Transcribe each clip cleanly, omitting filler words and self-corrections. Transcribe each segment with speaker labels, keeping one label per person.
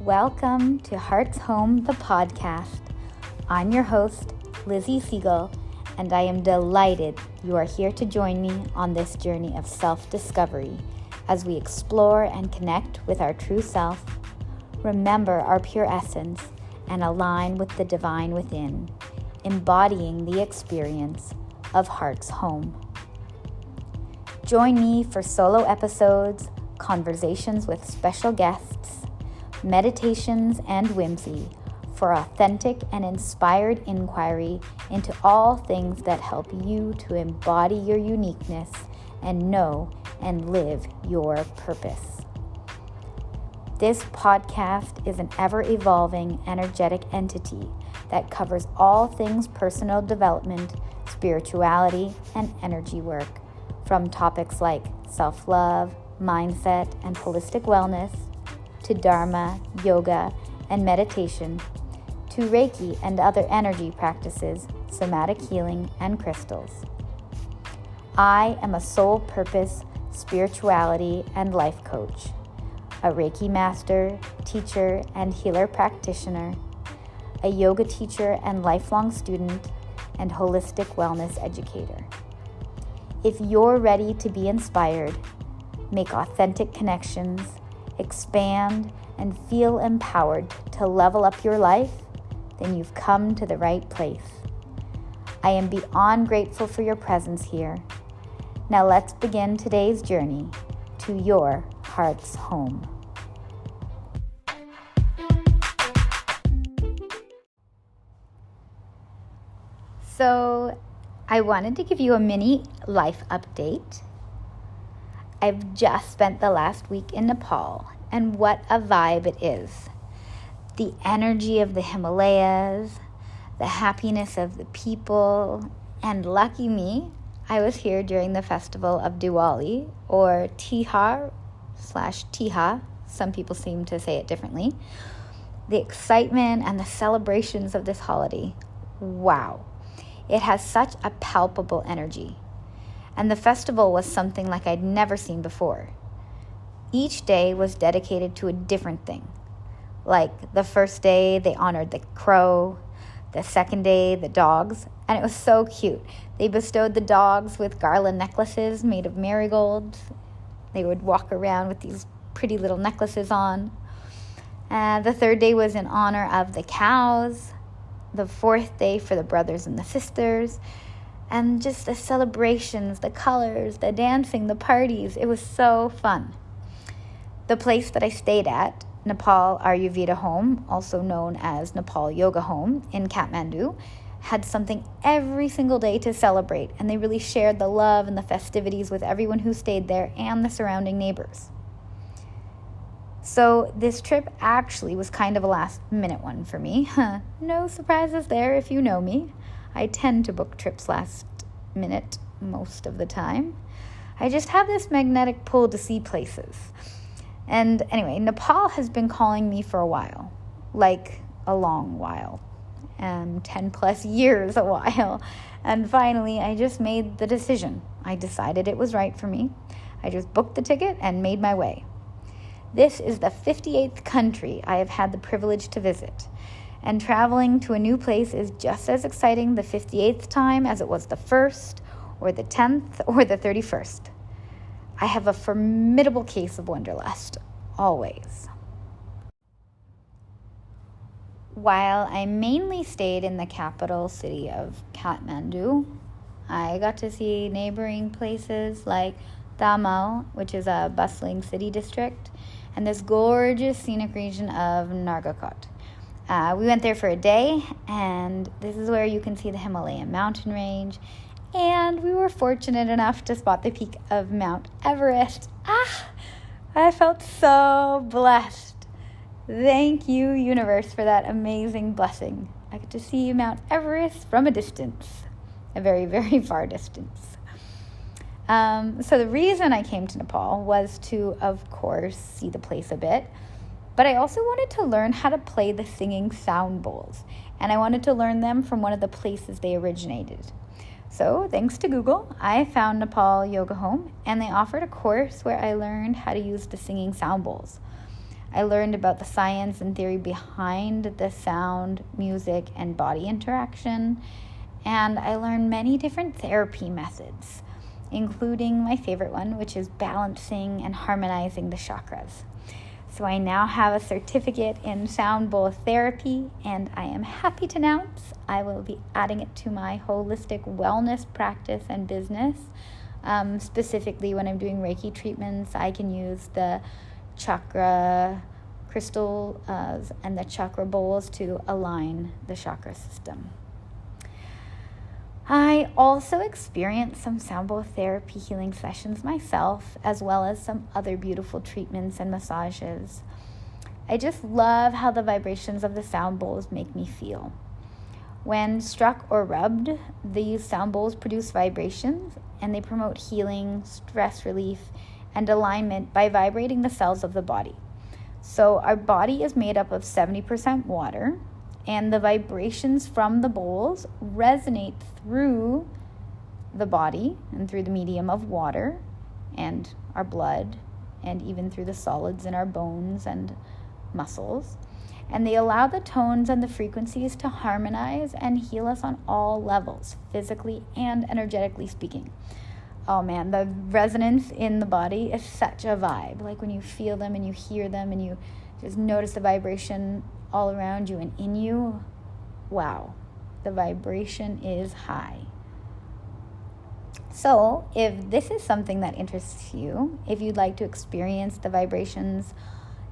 Speaker 1: Welcome to Heart's Home, the podcast. I'm your host, Lizzie Siegel, and I am delighted you are here to join me on this journey of self-discovery as we explore and connect with our true self, remember our pure essence, and align with the divine within, embodying the experience of Heart's Home. Join me for solo episodes, conversations with special guests, meditations and whimsy for authentic and inspired inquiry into all things that help you to embody your uniqueness and know and live your purpose. This podcast is an ever-evolving, energetic entity that covers all things personal development, spirituality, and energy work, from topics like self-love, mindset, and holistic wellness, to Dharma, yoga, and meditation, to Reiki and other energy practices, somatic healing, and crystals. I am a soul purpose, spirituality, and life coach, a Reiki master, teacher, and healer practitioner, a yoga teacher and lifelong student, and holistic wellness educator. If you're ready to be inspired, make authentic connections, expand, and feel empowered to level up your life, then you've come to the right place. I am beyond grateful for your presence here. Now let's begin today's journey to your heart's home. So, I wanted to give you a mini life update. I've just spent the last week in Nepal, and what a vibe it is. The energy of the Himalayas, the happiness of the people, and lucky me, I was here during the festival of Diwali, or Tihar/Tiha, some people seem to say it differently. The excitement and the celebrations of this holiday, wow. It has such a palpable energy. And the festival was something like I'd never seen before. Each day was dedicated to a different thing. Like the first day, they honored the crow. The second day, the dogs. And it was so cute. They bestowed the dogs with garland necklaces made of marigolds. They would walk around with these pretty little necklaces on. The third day was in honor of the cows. The fourth day for the brothers and the sisters. And just the celebrations, the colors, the dancing, the parties. It was so fun. The place that I stayed at, Nepal Ayurveda Home, also known as Nepal Yoga Home in Kathmandu, had something every single day to celebrate. And they really shared the love and the festivities with everyone who stayed there and the surrounding neighbors. So this trip actually was kind of a last-minute one for me. No surprises there if you know me. I tend to book trips last minute most of the time. I just have this magnetic pull to see places. And anyway, Nepal has been calling me for a while, like a long while, 10 plus years a while. And finally, I just made the decision. I decided it was right for me. I just booked the ticket and made my way. This is the 58th country I have had the privilege to visit. And traveling to a new place is just as exciting the 58th time as it was the 1st, or the 10th, or the 31st. I have a formidable case of wanderlust, always. While I mainly stayed in the capital city of Kathmandu, I got to see neighboring places like Thamel, which is a bustling city district, and this gorgeous scenic region of Nargakot. We went there for a day, and this is where you can see the Himalayan mountain range, and we were fortunate enough to spot the peak of Mount Everest. I felt so blessed. Thank you, universe, for that amazing blessing. I get to see Mount Everest from a distance, a very, very far distance. So the reason I came to Nepal was to, of course, see the place a bit, but I also wanted to learn how to play the singing sound bowls, and I wanted to learn them from one of the places they originated. So, thanks to Google, I found Nepal Yoga Home, and they offered a course where I learned how to use the singing sound bowls. I learned about the science and theory behind the sound, music, and body interaction. And I learned many different therapy methods, including my favorite one, which is balancing and harmonizing the chakras. So I now have a certificate in sound bowl therapy, and I am happy to announce I will be adding it to my holistic wellness practice and business. Specifically, when I'm doing Reiki treatments, I can use the chakra crystals and the chakra bowls to align the chakra system. I also experienced some sound bowl therapy healing sessions myself, as well as some other beautiful treatments and massages. I just love how the vibrations of the sound bowls make me feel. When struck or rubbed, these sound bowls produce vibrations, and they promote healing, stress relief, and alignment by vibrating the cells of the body. So our body is made up of 70% water, and the vibrations from the bowls resonate through the body and through the medium of water and our blood and even through the solids in our bones and muscles. And they allow the tones and the frequencies to harmonize and heal us on all levels, physically and energetically speaking. Oh man, the resonance in the body is such a vibe. Like when you feel them and you hear them and you just notice the vibration all around you and in you, wow, the vibration is high. So if this is something that interests you, if you'd like to experience the vibrations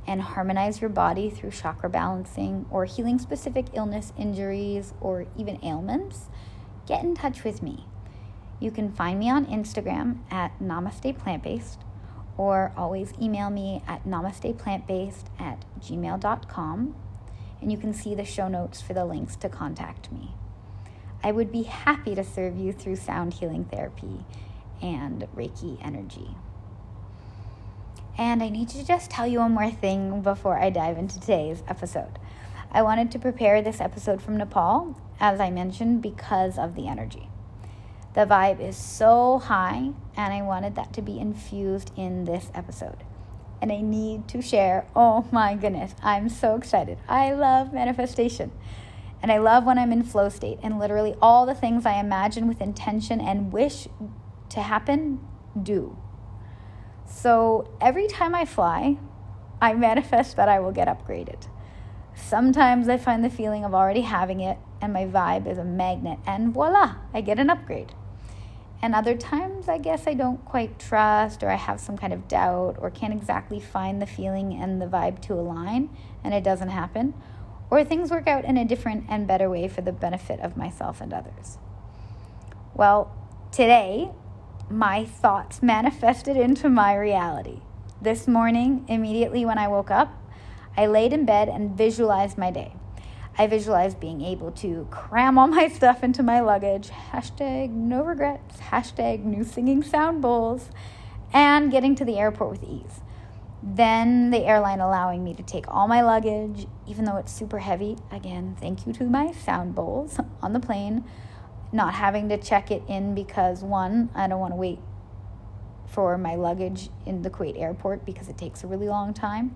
Speaker 1: and harmonize your body through chakra balancing or healing specific illness, injuries, or even ailments, get in touch with me. You can find me on Instagram at Namaste Plant-Based, or always email me at namasteplantbased@gmail.com, and you can see the show notes for the links to contact me. I would be happy to serve you through sound healing therapy and Reiki energy. And I need to just tell you one more thing before I dive into today's episode. I wanted to prepare this episode from Nepal, as I mentioned, because of the energy. The vibe is so high, and I wanted that to be infused in this episode. And I need to share, oh my goodness, I'm so excited. I love manifestation. And I love when I'm in flow state, and literally all the things I imagine with intention and wish to happen, do. So every time I fly, I manifest that I will get upgraded. Sometimes I find the feeling of already having it, and my vibe is a magnet, and voila, I get an upgrade. And other times, I guess I don't quite trust, or I have some kind of doubt, or can't exactly find the feeling and the vibe to align, and it doesn't happen. Or things work out in a different and better way for the benefit of myself and others. Well, today, my thoughts manifested into my reality. This morning, immediately when I woke up, I laid in bed and visualized my day. I visualized being able to cram all my stuff into my luggage, #no regrets, #new singing sound bowls, and getting to the airport with ease. Then the airline allowing me to take all my luggage, even though it's super heavy. Again, thank you to my sound bowls on the plane. Not having to check it in because, one, I don't want to wait for my luggage in the Kuwait airport because it takes a really long time.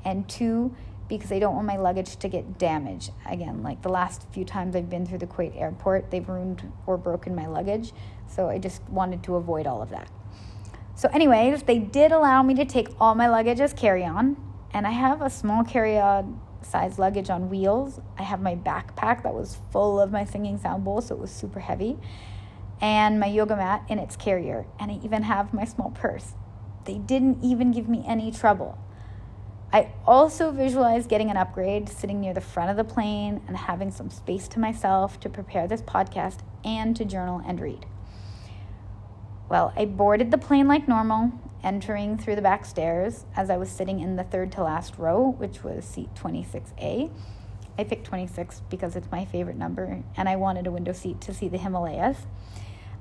Speaker 1: And two, because I don't want my luggage to get damaged. Again, like the last few times I've been through the Kuwait airport, they've ruined or broken my luggage. So I just wanted to avoid all of that. So anyways, they did allow me to take all my luggage as carry-on, and I have a small carry-on size luggage on wheels. I have my backpack that was full of my singing sound bowls, so it was super heavy, and my yoga mat in its carrier, and I even have my small purse. They didn't even give me any trouble. I also visualized getting an upgrade, sitting near the front of the plane and having some space to myself to prepare this podcast and to journal and read. Well, I boarded the plane like normal, entering through the back stairs as I was sitting in the third to last row, which was seat 26A. I picked 26 because it's my favorite number, and I wanted a window seat to see the Himalayas.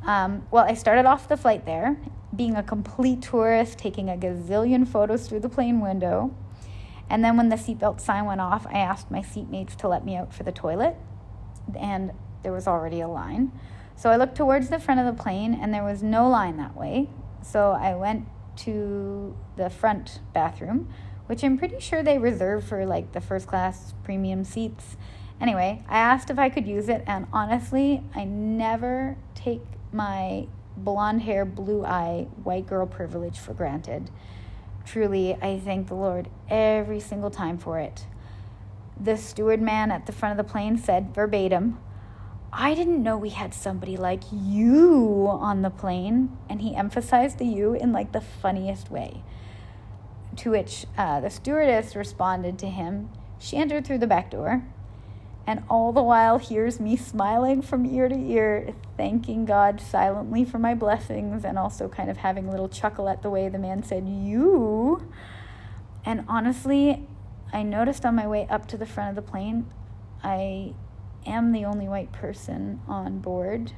Speaker 1: Well, I started off the flight there, being a complete tourist, taking a gazillion photos through the plane window. And then when the seatbelt sign went off, I asked my seatmates to let me out for the toilet, and there was already a line. So I looked towards the front of the plane, and there was no line that way. So I went to the front bathroom, which I'm pretty sure they reserve for like the first class premium seats. Anyway, I asked if I could use it, and honestly, I never take my blonde hair, blue eye, white girl privilege for granted. Truly, I thank the Lord every single time for it. The steward man at the front of the plane said verbatim, "I didn't know we had somebody like you on the plane," and he emphasized the you in like the funniest way. To which the stewardess responded to him. She entered through the back door, and all the while hears me smiling from ear to ear, thanking God silently for my blessings, and also kind of having a little chuckle at the way the man said, "You." And honestly, I noticed on my way up to the front of the plane, I am the only white person on board,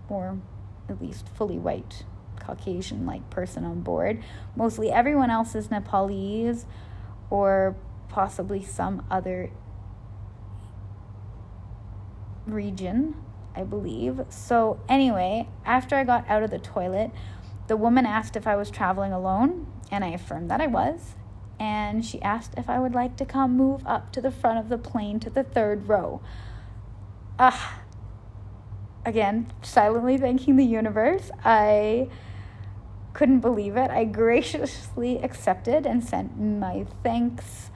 Speaker 1: or at least fully white, Caucasian-like person on board. Mostly everyone else is Nepalese or possibly some other region, I believe. So anyway, after I got out of the toilet, the woman asked if I was traveling alone, and I affirmed that I was. And she asked if I would like to come move up to the front of the plane to the third row. Again, silently thanking the universe. I couldn't believe it. I graciously accepted and sent my thanks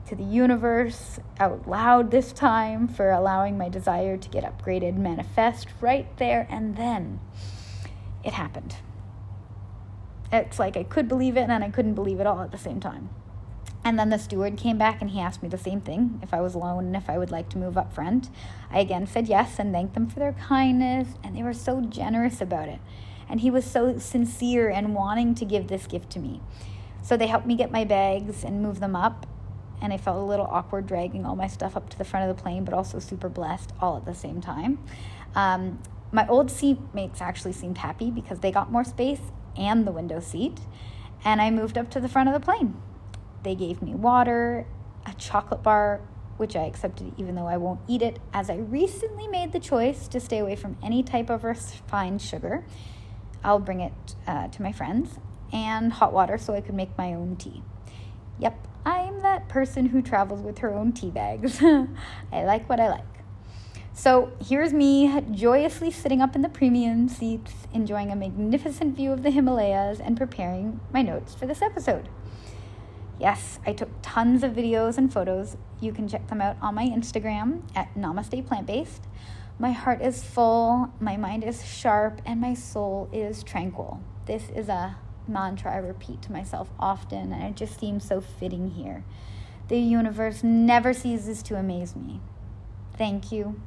Speaker 1: to the universe out loud this time for allowing my desire to get upgraded manifest right there and then. It happened. It's like I could believe it and then I couldn't believe it all at the same time. And then the steward came back and he asked me the same thing, if I was alone and if I would like to move up front. I again said yes and thanked them for their kindness, and they were so generous about it. And he was so sincere and wanting to give this gift to me. So they helped me get my bags and move them up, and I felt a little awkward dragging all my stuff up to the front of the plane, but also super blessed all at the same time. My old seatmates actually seemed happy because they got more space and the window seat, and I moved up to the front of the plane. They gave me water, a chocolate bar, which I accepted even though I won't eat it, as I recently made the choice to stay away from any type of refined sugar. I'll bring it to my friends, and hot water so I could make my own tea. Yep, I'm that person who travels with her own tea bags. I like what I like. So here's me joyously sitting up in the premium seats, enjoying a magnificent view of the Himalayas and preparing my notes for this episode. Yes, I took tons of videos and photos. You can check them out on my Instagram at Namaste Plant-Based. My heart is full, my mind is sharp, and my soul is tranquil. This is a mantra I repeat to myself often, and it just seems so fitting here. The universe never ceases to amaze me. Thank you,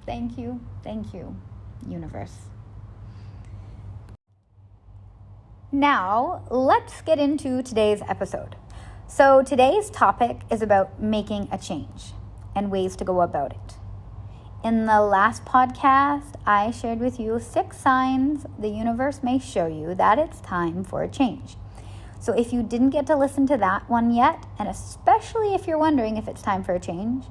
Speaker 1: thank you, thank you, universe. Now, let's get into today's episode. So today's topic is about making a change and ways to go about it. In the last podcast, I shared with you 6 signs the universe may show you that it's time for a change. So if you didn't get to listen to that one yet, and especially if you're wondering if it's time for a change,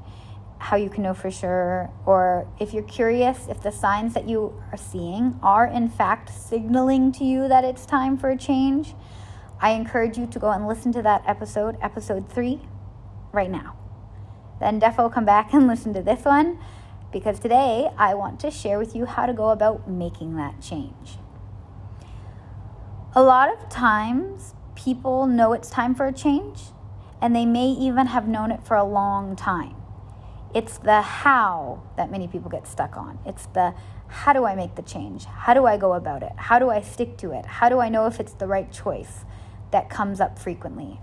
Speaker 1: how you can know for sure, or if you're curious if the signs that you are seeing are in fact signaling to you that it's time for a change, I encourage you to go and listen to that episode 3, right now. Then defo come back and listen to this one, because today I want to share with you how to go about making that change. A lot of times, people know it's time for a change, and they may even have known it for a long time. It's the how that many people get stuck on. It's the how do I make the change? How do I go about it? How do I stick to it? How do I know if it's the right choice? That comes up frequently.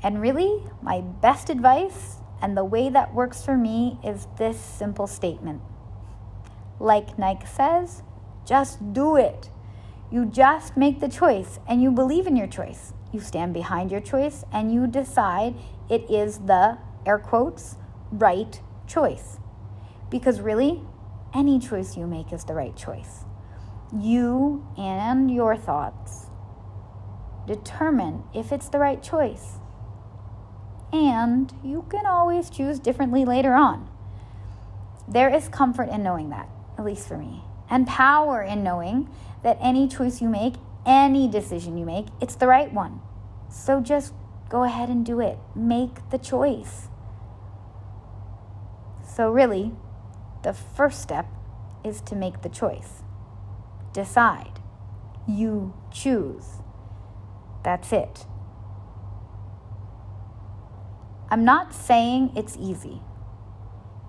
Speaker 1: And really, my best advice and the way that works for me is this simple statement. Like Nike says, just do it. You just make the choice and you believe in your choice. You stand behind your choice and you decide it is the, air quotes, right choice. Because really, any choice you make is the right choice. You and your thoughts determine if it's the right choice. And you can always choose differently later on. There is comfort in knowing that, at least for me, and power in knowing that any choice you make, any decision you make, it's the right one. So just go ahead and do it. Make the choice. So really, the first step is to make the choice. Decide. You choose. That's it. I'm not saying it's easy.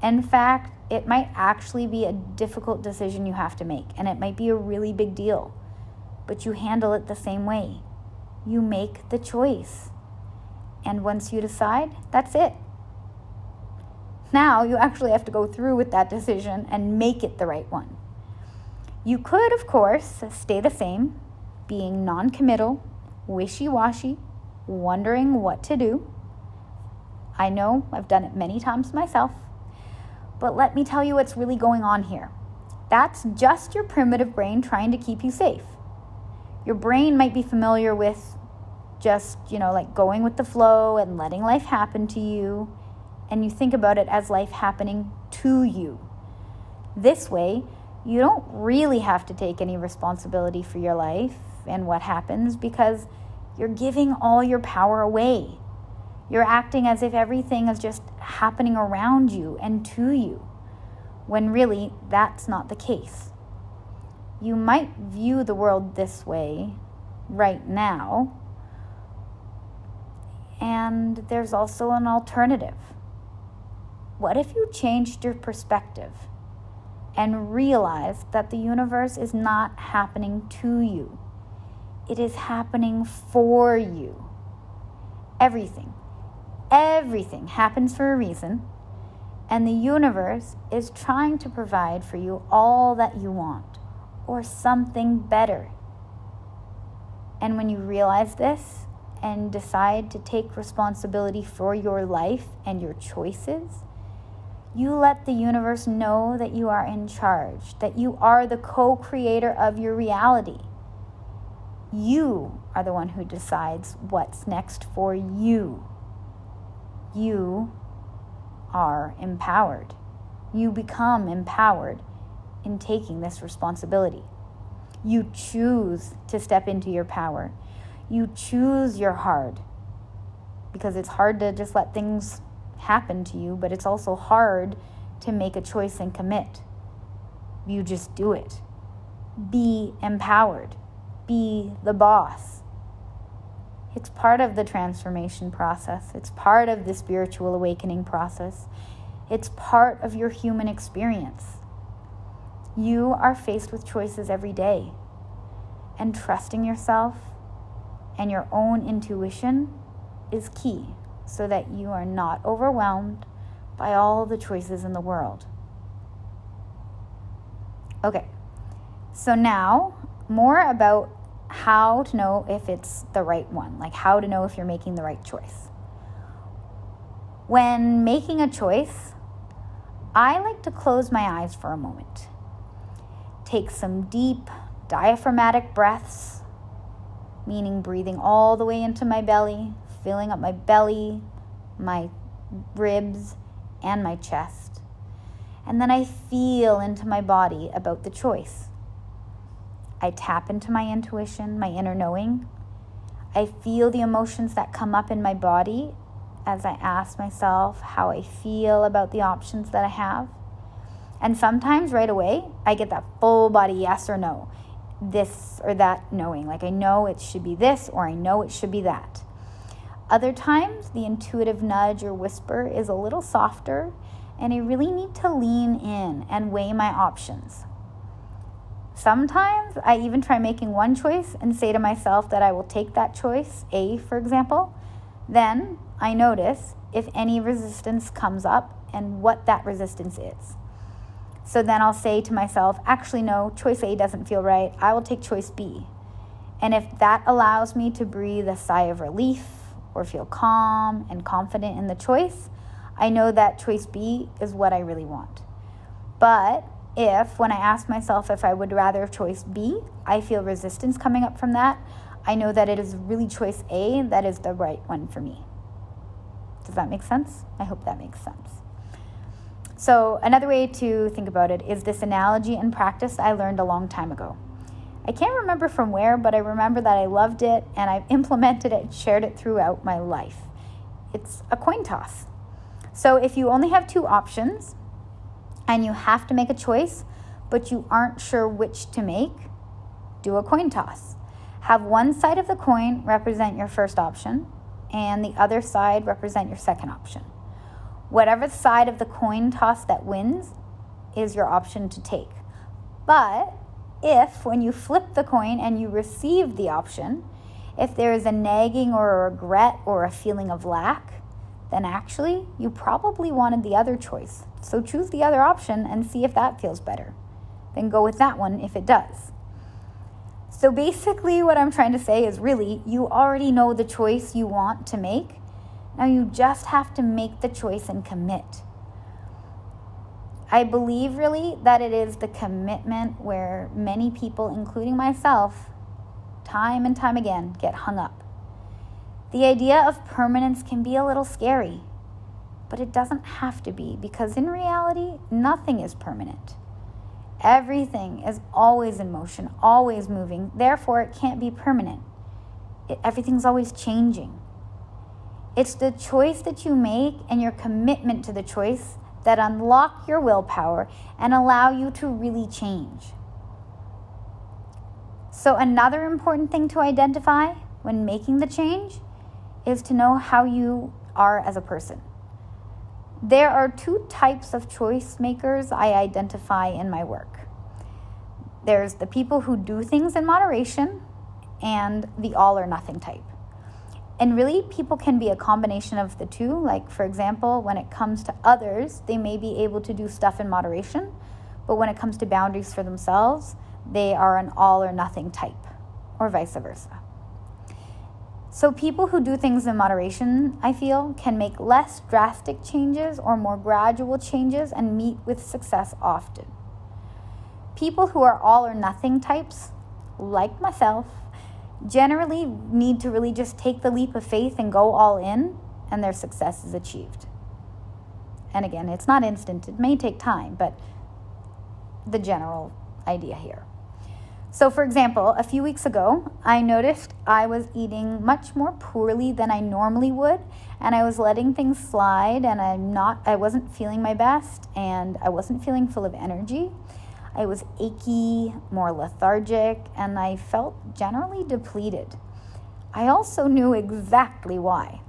Speaker 1: In fact, it might actually be a difficult decision you have to make, and it might be a really big deal, but you handle it the same way. You make the choice. And once you decide, that's it. Now you actually have to go through with that decision and make it the right one. You could, of course, stay the same, being non-committal, wishy-washy, wondering what to do. I know, I've done it many times myself. But let me tell you what's really going on here. That's just your primitive brain trying to keep you safe. Your brain might be familiar with just, like going with the flow and letting life happen to you. And you think about it as life happening to you. This way, you don't really have to take any responsibility for your life and what happens because you're giving all your power away. You're acting as if everything is just happening around you and to you, when really that's not the case. You might view the world this way right now, and there's also an alternative. What if you changed your perspective and realized that the universe is not happening to you? It is happening for you. Everything happens for a reason, and the universe is trying to provide for you all that you want, or something better. And when you realize this and decide to take responsibility for your life and your choices, you let the universe know that you are in charge, that you are the co-creator of your reality. You are the one who decides what's next for you. You are empowered. You become empowered in taking this responsibility. You choose to step into your power. You choose your hard, because it's hard to just let things happen to you, but it's also hard to make a choice and commit. You just do it. Be empowered. Be the boss. It's part of the transformation process. It's part of the spiritual awakening process. It's part of your human experience. You are faced with choices every day, and trusting yourself and your own intuition is key so that you are not overwhelmed by all the choices in the world. Okay, so now more about how to know if it's the right one, like how to know if you're making the right choice. When making a choice, I like to close my eyes for a moment. Take some deep diaphragmatic breaths, meaning breathing all the way into my belly, filling up my belly, my ribs, and my chest. And then I feel into my body about the choice. I tap into my intuition, my inner knowing. I feel the emotions that come up in my body as I ask myself how I feel about the options that I have. And sometimes right away, I get that full body yes or no, this or that knowing. Like I know it should be this or I know it should be that. Other times, the intuitive nudge or whisper is a little softer, and I really need to lean in and weigh my options. Sometimes I even try making one choice and say to myself that I will take that choice, A, for example. Then I notice if any resistance comes up and what that resistance is. So then I'll say to myself, actually, no, choice A doesn't feel right. I will take choice B. And if that allows me to breathe a sigh of relief or feel calm and confident in the choice, I know that choice B is what I really want. But if, when I ask myself if I would rather choice B, I feel resistance coming up from that, I know that it is really choice A that is the right one for me. Does that make sense? I hope that makes sense. So another way to think about it is this analogy and practice I learned a long time ago. I can't remember from where, but I remember that I loved it and I've implemented it and shared it throughout my life. It's a coin toss. So if you only have two options and you have to make a choice, but you aren't sure which to make, do a coin toss. Have one side of the coin represent your first option and the other side represent your second option. Whatever side of the coin toss that wins is your option to take. But if, when you flip the coin and you receive the option, if there is a nagging or a regret or a feeling of lack, then actually you probably wanted the other choice. So choose the other option and see if that feels better. Then go with that one if it does. So basically what I'm trying to say is really, you already know the choice you want to make. Now you just have to make the choice and commit. I believe really that it is the commitment where many people, including myself, time and time again, get hung up. The idea of permanence can be a little scary, but it doesn't have to be, because in reality, nothing is permanent. Everything is always in motion, always moving. Therefore, it can't be permanent. Everything's always changing. It's the choice that you make and your commitment to the choice that unlock your willpower and allow you to really change. So another important thing to identify when making the change is to know how you are as a person. There are two types of choice makers I identify in my work. There's the people who do things in moderation and the all or nothing type. And really, people can be a combination of the two. Like, for example, when it comes to others, they may be able to do stuff in moderation, but when it comes to boundaries for themselves, they are an all or nothing type, or vice versa. So people who do things in moderation, I feel, can make less drastic changes or more gradual changes and meet with success often. People who are all or nothing types, like myself, generally need to really just take the leap of faith and go all in, and their success is achieved. And again, it's not instant. It may take time, but the general idea here. So for example, a few weeks ago, I noticed I was eating much more poorly than I normally would, and I was letting things slide, and I wasn't feeling my best, and I wasn't feeling full of energy. I was achy, more lethargic, and I felt generally depleted. I also knew exactly why.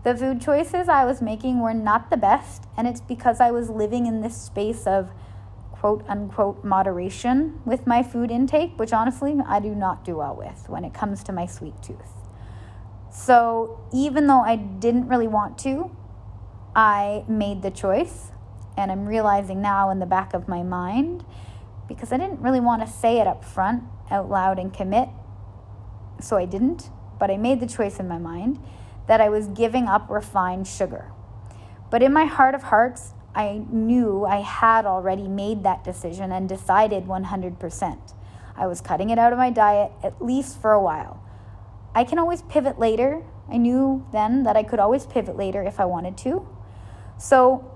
Speaker 1: The food choices I was making were not the best, and it's because I was living in this space of quote-unquote moderation with my food intake, which honestly I do not do well with when it comes to my sweet tooth. So even though I didn't really want to, I made the choice, and I'm realizing now in the back of my mind, because I didn't really want to say it up front, out loud, and commit, so I didn't, but I made the choice in my mind that I was giving up refined sugar. But in my heart of hearts, I knew I had already made that decision and decided 100%. I was cutting it out of my diet, at least for a while. I can always pivot later. I knew then that I could always pivot later if I wanted to. So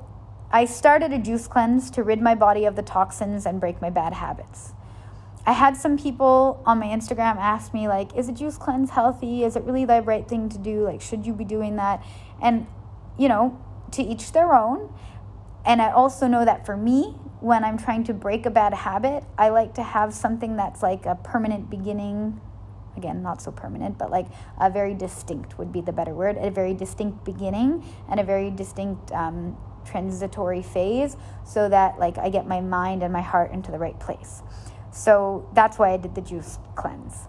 Speaker 1: I started a juice cleanse to rid my body of the toxins and break my bad habits. I had some people on my Instagram ask me, like, is a juice cleanse healthy? Is it really the right thing to do? Like, should you be doing that? And, to each their own. And I also know that for me, when I'm trying to break a bad habit, I like to have something that's like a permanent beginning. Again, not so permanent, but like a very distinct would be the better word. A very distinct beginning and a very distinct transitory phase, so that like I get my mind and my heart into the right place. So that's why I did the juice cleanse.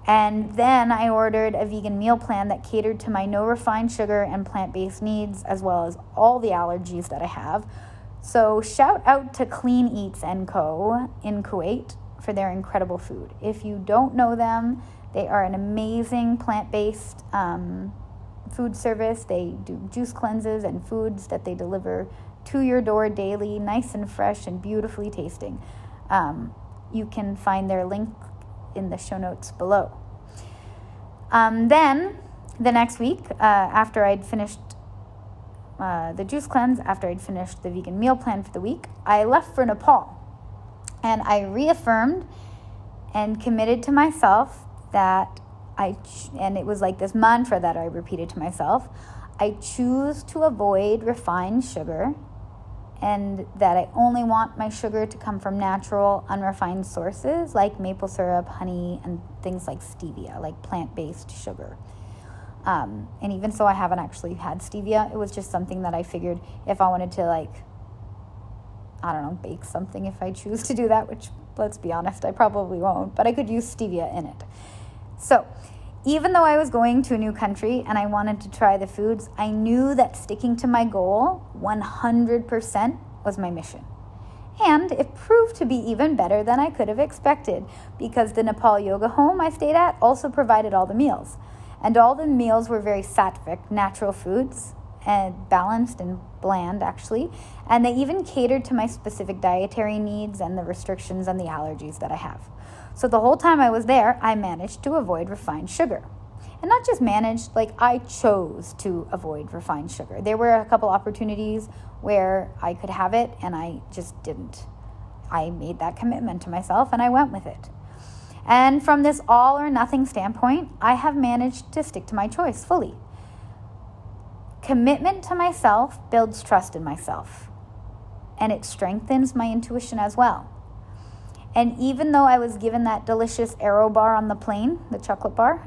Speaker 1: And then I ordered a vegan meal plan that catered to my no refined sugar and plant-based needs, as well as all the allergies that I have. So shout out to Clean Eats & Co. in Kuwait for their incredible food. If you don't know them, they are an amazing plant-based food service. They do juice cleanses and foods that they deliver to your door daily, nice and fresh and beautifully tasting. You can find their link in the show notes below. Then the next week, after I'd finished the juice cleanse, after I'd finished the vegan meal plan for the week, I left for Nepal. And I reaffirmed and committed to myself that and it was like this mantra that I repeated to myself, I choose to avoid refined sugar, and that I only want my sugar to come from natural, unrefined sources like maple syrup, honey, and things like stevia, like plant-based sugar. And even so, I haven't actually had stevia. It was just something that I figured if I wanted to, bake something if I choose to do that, which, let's be honest, I probably won't, but I could use stevia in it. So even though I was going to a new country and I wanted to try the foods, I knew that sticking to my goal 100% was my mission. And it proved to be even better than I could have expected, because the Nepal yoga home I stayed at also provided all the meals. And all the meals were very sattvic, natural foods, and balanced and bland, actually. And they even catered to my specific dietary needs and the restrictions and the allergies that I have. So the whole time I was there, I managed to avoid refined sugar. And not just managed, I chose to avoid refined sugar. There were a couple opportunities where I could have it, and I just didn't. I made that commitment to myself, and I went with it. And from this all or nothing standpoint, I have managed to stick to my choice fully. Commitment to myself builds trust in myself, and it strengthens my intuition as well. And even though I was given that delicious Aero bar on the plane, the chocolate bar,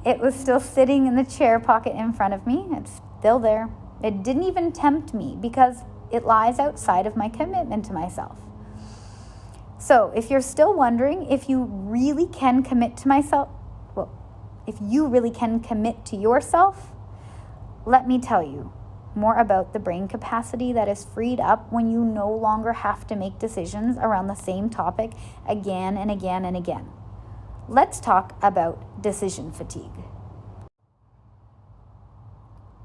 Speaker 1: it was still sitting in the chair pocket in front of me. It's still there. It didn't even tempt me because it lies outside of my commitment to myself. So if you're still wondering if you really can commit to myself, if you really can commit to yourself, let me tell you more about the brain capacity that is freed up when you no longer have to make decisions around the same topic again and again and again. Let's talk about decision fatigue.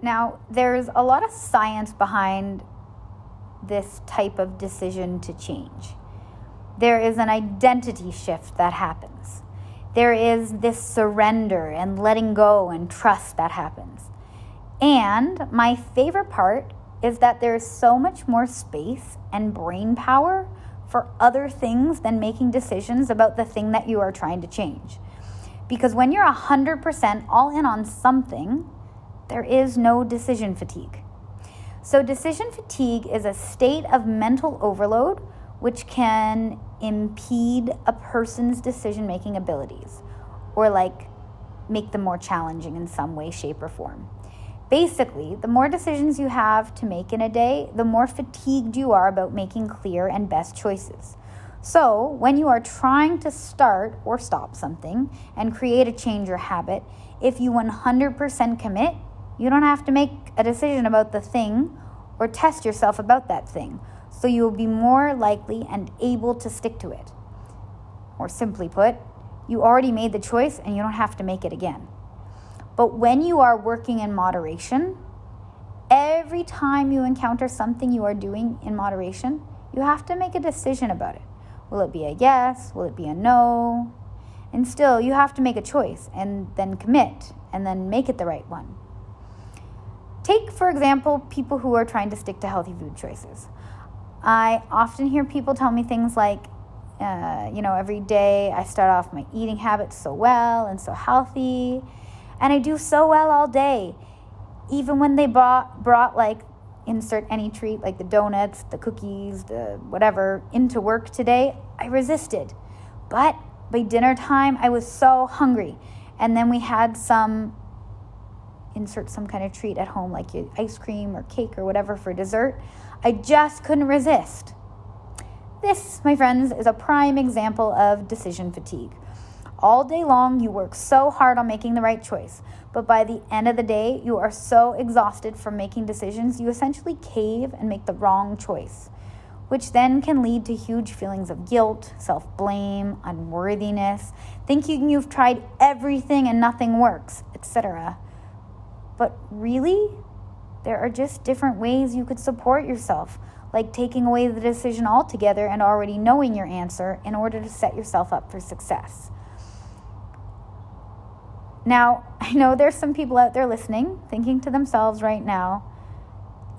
Speaker 1: Now, there's a lot of science behind this type of decision to change. There is an identity shift that happens. There is this surrender and letting go and trust that happens. And my favorite part is that there's so much more space and brain power for other things than making decisions about the thing that you are trying to change. Because when you're 100% all in on something, there is no decision fatigue. So decision fatigue is a state of mental overload which can impede a person's decision-making abilities, or make them more challenging in some way, shape, or form. Basically, the more decisions you have to make in a day, the more fatigued you are about making clear and best choices. So, when you are trying to start or stop something and create a change or habit, if you 100% commit, you don't have to make a decision about the thing or test yourself about that thing. So you will be more likely and able to stick to it. Or simply put, you already made the choice and you don't have to make it again. But when you are working in moderation, every time you encounter something you are doing in moderation, you have to make a decision about it. Will it be a yes? Will it be a no? And still, you have to make a choice and then commit and then make it the right one. Take, for example, people who are trying to stick to healthy food choices. I often hear people tell me things like, every day I start off my eating habits so well and so healthy, and I do so well all day. Even when they brought insert any treat, like the donuts, the cookies, the whatever, into work today, I resisted. But by dinner time, I was so hungry. And then we had insert some kind of treat at home, like ice cream or cake or whatever for dessert. I just couldn't resist. This, my friends, is a prime example of decision fatigue. All day long, you work so hard on making the right choice, but by the end of the day, you are so exhausted from making decisions, you essentially cave and make the wrong choice, which then can lead to huge feelings of guilt, self-blame, unworthiness, thinking you've tried everything and nothing works, etc. But really, there are just different ways you could support yourself, like taking away the decision altogether and already knowing your answer in order to set yourself up for success. Now, I know there's some people out there listening, thinking to themselves right now,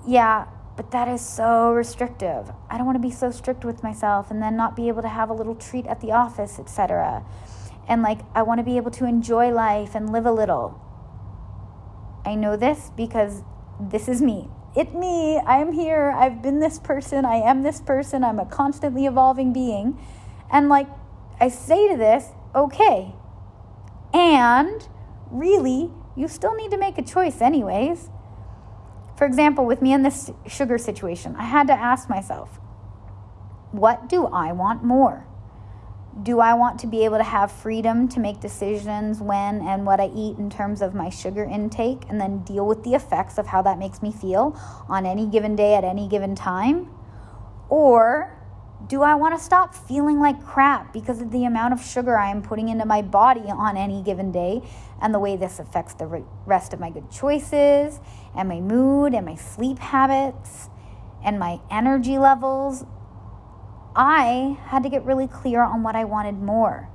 Speaker 1: yeah, But that is so restrictive. I don't want to be so strict with myself and then not be able to have a little treat at the office, etc. And like, I want to be able to enjoy life and live a little. I know this because this is me. It's me. I am here. I've been this person. I am this person. I'm a constantly evolving being. And like, I say to this, okay. And really, you still need to make a choice anyways. For example, with me in this sugar situation, I had to ask myself, what do I want more? Do I want to be able to have freedom to make decisions when and what I eat in terms of my sugar intake and then deal with the effects of how that makes me feel on any given day at any given time? Or do I want to stop feeling like crap because of the amount of sugar I am putting into my body on any given day and the way this affects the rest of my good choices and my mood and my sleep habits and my energy levels? I had to get really clear on what I wanted more.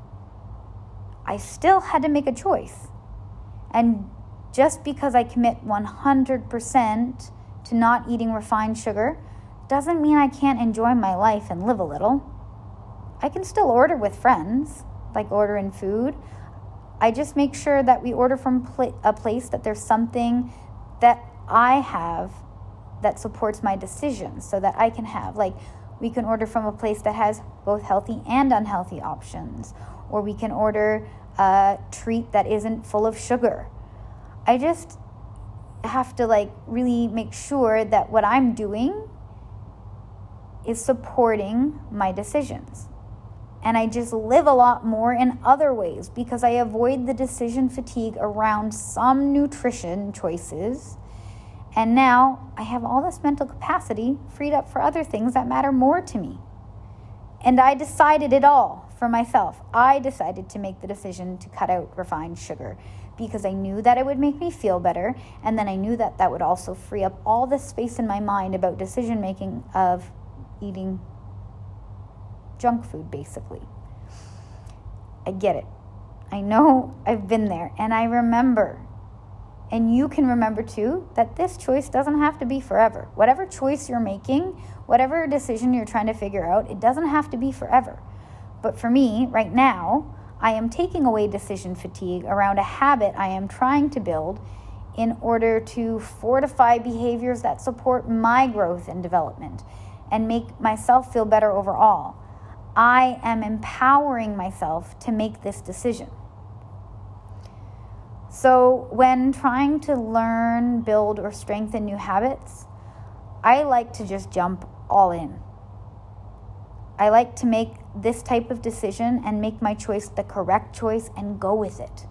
Speaker 1: I still had to make a choice. And just because I commit 100% to not eating refined sugar doesn't mean I can't enjoy my life and live a little. I can still order with friends, like ordering food. I just make sure that we order from a place that there's something that I have that supports my decisions so that I can have, like, we can order from a place that has both healthy and unhealthy options, or we can order a treat that isn't full of sugar. I just have to like really make sure that what I'm doing is supporting my decisions. And I just live a lot more in other ways because I avoid the decision fatigue around some nutrition choices. And now I have all this mental capacity freed up for other things that matter more to me. And I decided it all for myself. I decided to make the decision to cut out refined sugar because I knew that it would make me feel better. And then I knew that that would also free up all this space in my mind about decision making of eating junk food, basically. I get it. I know I've been there, and I remember, and you can remember too, that this choice doesn't have to be forever. Whatever choice you're making, whatever decision you're trying to figure out, it doesn't have to be forever. But for me, right now, I am taking away decision fatigue around a habit I am trying to build in order to fortify behaviors that support my growth and development and make myself feel better overall. I am empowering myself to make this decision. So when trying to learn, build, or strengthen new habits, I like to just jump all in. I like to make this type of decision and make my choice the correct choice and go with it.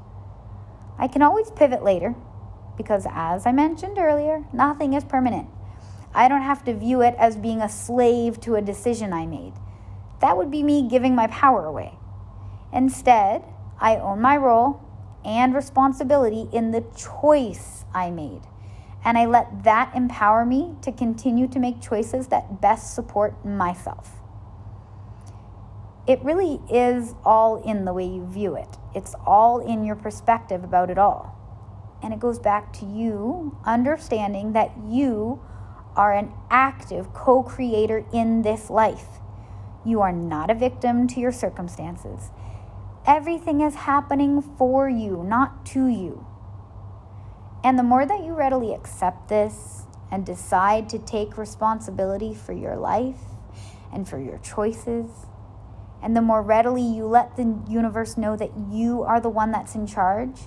Speaker 1: I can always pivot later because, as I mentioned earlier, nothing is permanent. I don't have to view it as being a slave to a decision I made. That would be me giving my power away. Instead, I own my role and responsibility in the choice I made. And I let that empower me to continue to make choices that best support myself. It really is all in the way you view it. It's all in your perspective about it all. And it goes back to you understanding that you are an active co-creator in this life. You are not a victim to your circumstances. Everything is happening for you, not to you. And the more that you readily accept this and decide to take responsibility for your life and for your choices, and the more readily you let the universe know that you are the one that's in charge,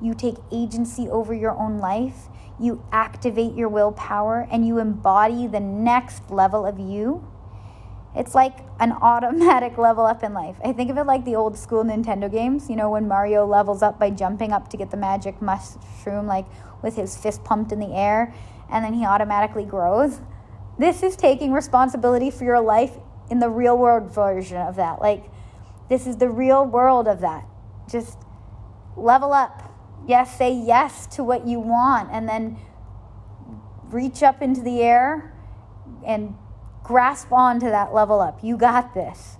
Speaker 1: you take agency over your own life, you activate your willpower, and you embody the next level of you, it's like an automatic level up in life. I think of it like the old school Nintendo games, you know, when Mario levels up by jumping up to get the magic mushroom, like with his fist pumped in the air, and then he automatically grows. This is taking responsibility for your life in the real world version of that. Like, this is the real world of that. Just level up. Yes, say yes to what you want, and then reach up into the air and grasp on to that level up. You got this.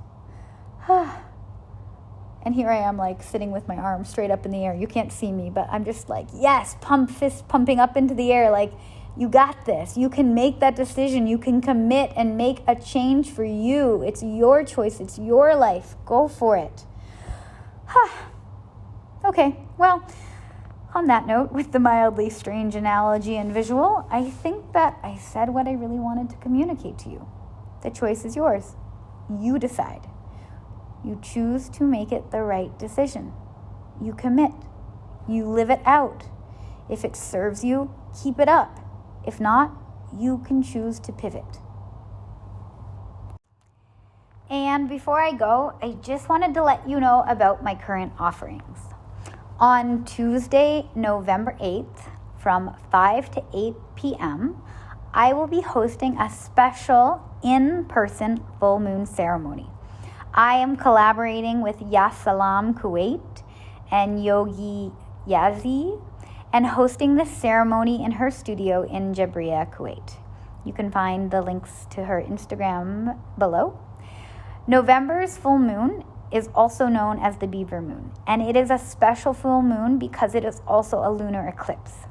Speaker 1: And here I am, like, sitting with my arms straight up in the air. You can't see me, but I'm just like, yes, fist pumping up into the air, like, You got this. You can make that decision. You can commit and make a change for you. It's your choice. It's your life. Go for it. Okay, well, on that note, with the mildly strange analogy and visual, I think that I said what I really wanted to communicate to you. The choice is yours. You decide. You choose to make it the right decision. You commit. You live it out. If it serves you, keep it up. If not, you can choose to pivot. And before I go, I just wanted to let you know about my current offerings. On Tuesday, November 8th, from 5 to 8 p.m., I will be hosting a special in-person full moon ceremony. I am collaborating with Yasalam Kuwait and Yogi Yazi and hosting this ceremony in her studio in Jabriya, Kuwait. You can find the links to her Instagram below. November's full moon is also known as the beaver moon, and it is a special full moon because it is also a lunar eclipse.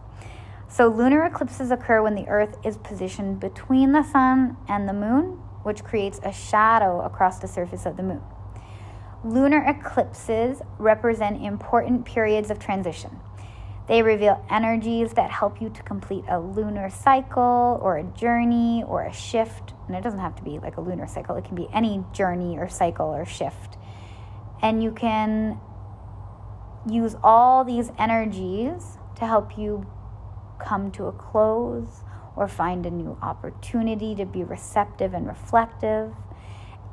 Speaker 1: So lunar eclipses occur when the earth is positioned between the sun and the moon, which creates a shadow across the surface of the moon. Lunar eclipses represent important periods of transition. They reveal energies that help you to complete a lunar cycle or a journey or a shift. And it doesn't have to be like a lunar cycle. It can be any journey or cycle or shift. And you can use all these energies to help you come to a close or find a new opportunity to be receptive and reflective.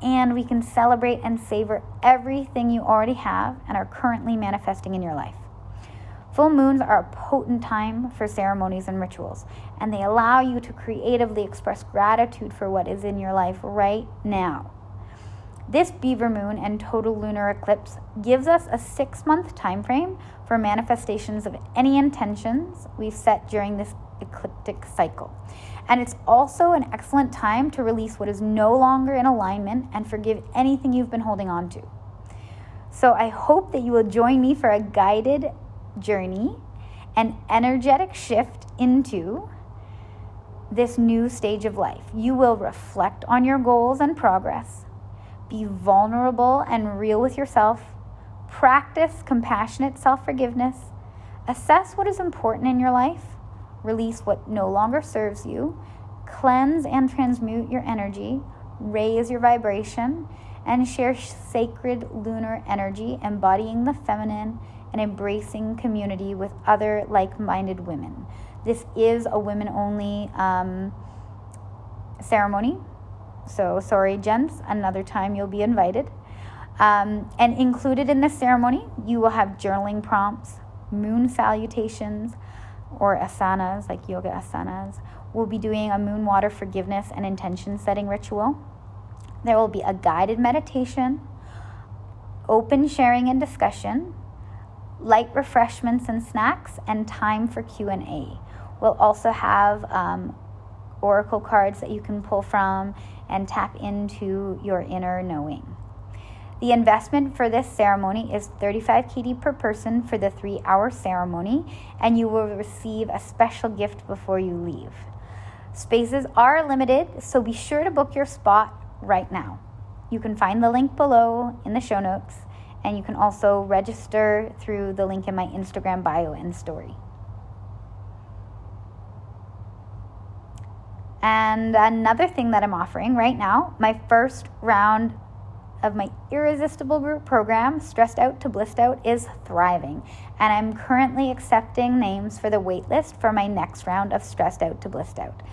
Speaker 1: And we can celebrate and savor everything you already have and are currently manifesting in your life. Full moons are a potent time for ceremonies and rituals, and they allow you to creatively express gratitude for what is in your life right now. This beaver moon and total lunar eclipse gives us a 6-month time frame for manifestations of any intentions we've set during this ecliptic cycle. And it's also an excellent time to release what is no longer in alignment and forgive anything you've been holding on to. So I hope that you will join me for a guided journey, an energetic shift into this new stage of life. You will reflect on your goals and progress, be vulnerable and real with yourself, practice compassionate self-forgiveness, assess what is important in your life, release what no longer serves you, cleanse and transmute your energy, raise your vibration, and share sacred lunar energy, embodying the feminine and embracing community with other like-minded women. This is a women-only ceremony. So sorry, gents, another time you'll be invited. And included in this ceremony, you will have journaling prompts, moon salutations, or asanas, like yoga asanas. We'll be doing a moon water forgiveness and intention setting ritual. There will be a guided meditation, open sharing and discussion, light refreshments and snacks, and time for Q&A. We'll also have oracle cards that you can pull from and tap into your inner knowing. The investment for this ceremony is 35 KD per person for the 3-hour ceremony, and you will receive a special gift before you leave. Spaces are limited, so be sure to book your spot right now. You can find the link below in the show notes, and you can also register through the link in my Instagram bio and story. And another thing that I'm offering right now, my first round of my irresistible group program, Stressed Out to Blissed Out, is thriving. And I'm currently accepting names for the waitlist for my next round of Stressed Out to Blissed Out,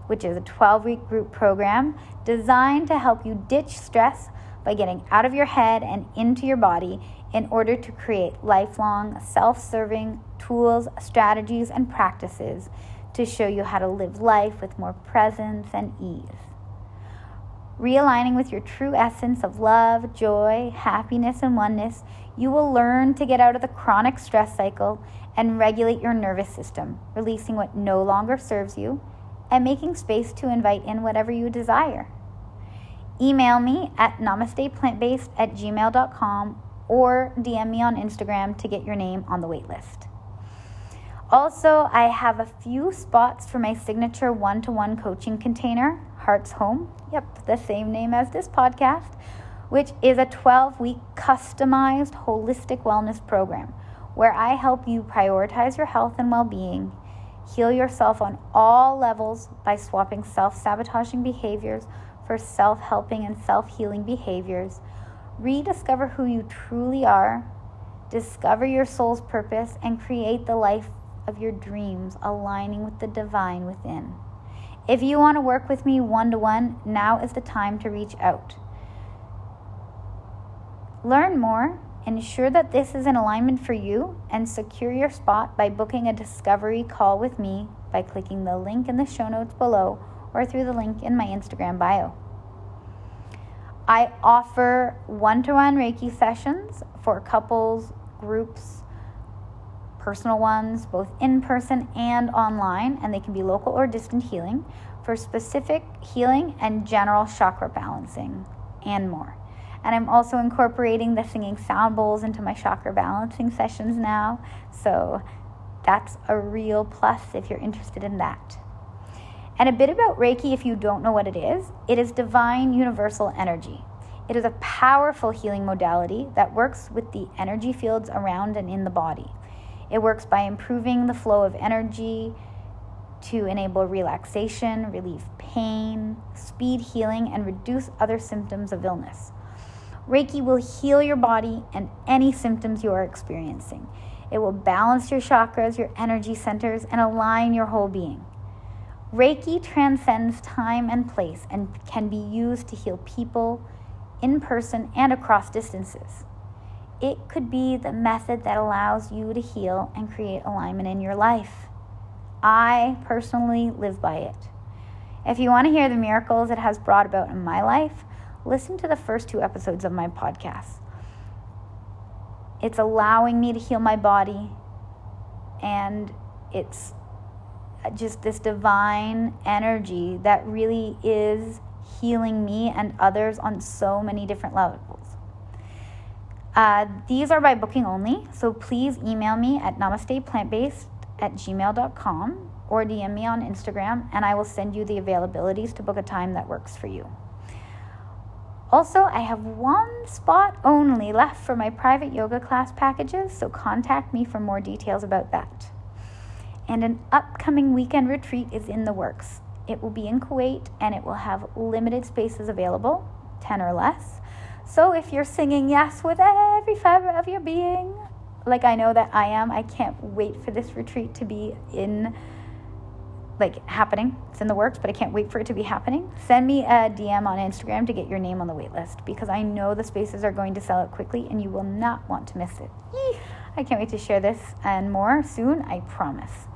Speaker 1: which is a 12-week group program designed to help you ditch stress by getting out of your head and into your body in order to create lifelong, self-serving tools, strategies, and practices to show you how to live life with more presence and ease. Realigning with your true essence of love, joy, happiness, and oneness, you will learn to get out of the chronic stress cycle and regulate your nervous system, releasing what no longer serves you and making space to invite in whatever you desire. Email me at namasteplantbased@gmail.com or DM me on Instagram to get your name on the waitlist. Also, I have a few spots for my signature one-to-one coaching container, Heart's Home. Yep, the same name as this podcast, which is a 12-week customized holistic wellness program where I help you prioritize your health and well-being, heal yourself on all levels by swapping self-sabotaging behaviors for self-helping and self-healing behaviors, rediscover who you truly are, discover your soul's purpose, and create the life of your dreams aligning with the divine within. If you want to work with me one-to-one, now is the time to reach out. Learn more, ensure that this is in alignment for you, and secure your spot by booking a discovery call with me by clicking the link in the show notes below or through the link in my Instagram bio. I offer one-to-one Reiki sessions for couples, groups, personal ones, both in person and online, and they can be local or distant healing for specific healing and general chakra balancing and more. And I'm also incorporating the singing sound bowls into my chakra balancing sessions now, so that's a real plus if you're interested in that. And a bit about Reiki, if you don't know what it is divine universal energy. It is a powerful healing modality that works with the energy fields around and in the body. It works by improving the flow of energy to enable relaxation, relieve pain, speed healing, and reduce other symptoms of illness. Reiki will heal your body and any symptoms you are experiencing. It will balance your chakras, your energy centers, and align your whole being. Reiki transcends time and place and can be used to heal people in person and across distances. It could be the method that allows you to heal and create alignment in your life. I personally live by it. If you want to hear the miracles it has brought about in my life, listen to the first 2 episodes of my podcast. It's allowing me to heal my body, and it's just this divine energy that really is healing me and others on so many different levels. These are by booking only, so please email me at namasteplantbased@gmail.com or DM me on Instagram, and I will send you the availabilities to book a time that works for you. Also, I have 1 spot only left for my private yoga class packages, so contact me for more details about that. And an upcoming weekend retreat is in the works. It will be in Kuwait, and it will have limited spaces available, 10 or less. So if you're singing yes with every fiber of your being, like I know that I am, I can't wait for this retreat to be happening. It's in the works, but I can't wait for it to be happening. Send me a DM on Instagram to get your name on the wait list, because I know the spaces are going to sell out quickly and you will not want to miss it. I can't wait to share this and more soon, I promise.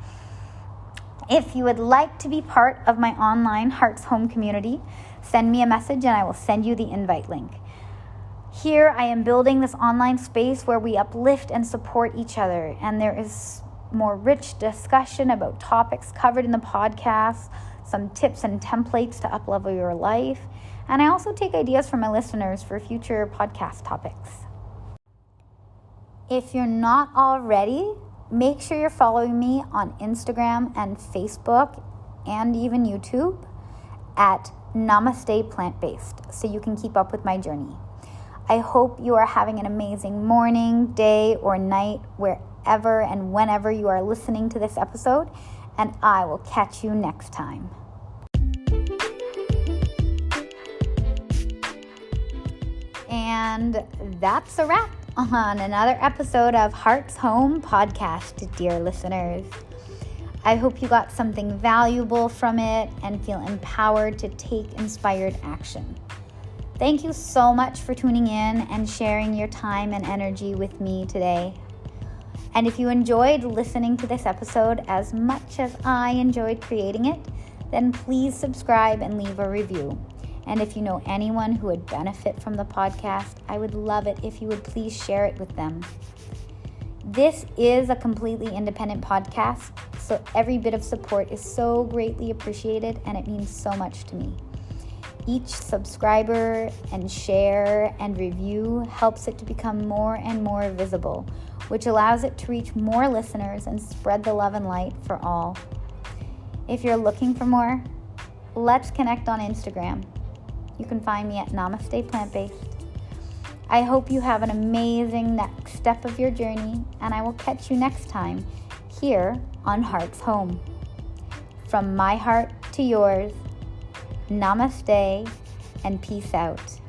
Speaker 1: If you would like to be part of my online Heart's Home community, send me a message and I will send you the invite link. Here I am building this online space where we uplift and support each other, and there is more rich discussion about topics covered in the podcast, some tips and templates to uplevel your life, and I also take ideas from my listeners for future podcast topics. If you're not already, make sure you're following me on Instagram and Facebook and even YouTube at Namaste Plant-Based so you can keep up with my journey. I hope you are having an amazing morning, day, or night, wherever and whenever you are listening to this episode, and I will catch you next time. And that's a wrap on another episode of Heart's Home podcast, dear listeners. I hope you got something valuable from it and feel empowered to take inspired action. Thank you so much for tuning in and sharing your time and energy with me today. And if you enjoyed listening to this episode as much as I enjoyed creating it, then please subscribe and leave a review. And if you know anyone who would benefit from the podcast, I would love it if you would please share it with them. This is a completely independent podcast, so every bit of support is so greatly appreciated, and it means so much to me. Each subscriber and share and review helps it to become more and more visible, which allows it to reach more listeners and spread the love and light for all. If you're looking for more, let's connect on Instagram. You can find me at Namaste Plant-Based. I hope you have an amazing next step of your journey, and I will catch you next time here on Heart's Home. From my heart to yours, namaste and peace out.